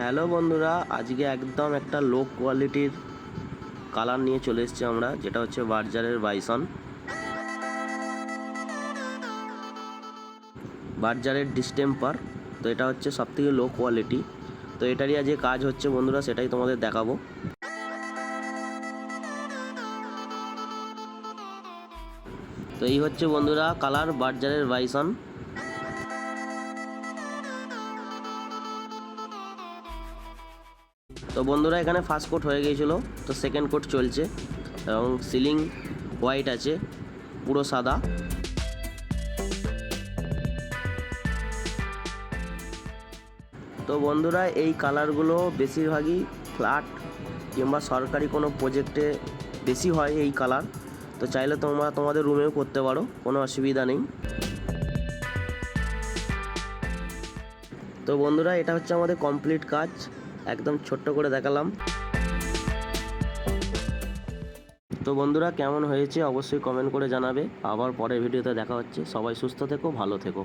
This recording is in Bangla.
হ্যালো বন্ধুরা, আজকে একদম একটা লো কোয়ালিটির কালার নিয়ে চলে এসেছি আমরা, যেটা হচ্ছে বার্জারের বাইসন। বার্জারের ডিস্টেম্পার। তো এটা হচ্ছে সবথেকে লো কোয়ালিটি। তো এটারই আজকে কাজ হচ্ছে বন্ধুরা, সেটাই তোমাদের দেখাবো। তো এই হচ্ছে বন্ধুরা কালার বার্জারের বাইসন। তো বন্ধুরা এখানে ফার্স্ট কোট হয়ে গিয়েছিল, তো সেকেন্ড কোট চলছে এবং সিলিং হোয়াইট আছে, পুরো সাদা। তো বন্ধুরা এই কালারগুলো বেশিরভাগই ফ্ল্যাট কিংবা সরকারি কোনো প্রজেক্টে বেশি হয় এই কালার। তো চাইলে তোমরা তোমাদের রুমেও করতে পারো, কোনো অসুবিধা নেই। তো বন্ধুরা এটা হচ্ছে আমাদের কমপ্লিট কাজ, একদম ছোট্ট করে দেখালাম। তো বন্ধুরা কেমন হয়েছে অবশ্যই কমেন্ট করে জানাবে। আবার পরের ভিডিওতে দেখা হচ্ছে। সবাই সুস্থ থেকো, ভালো থেকো।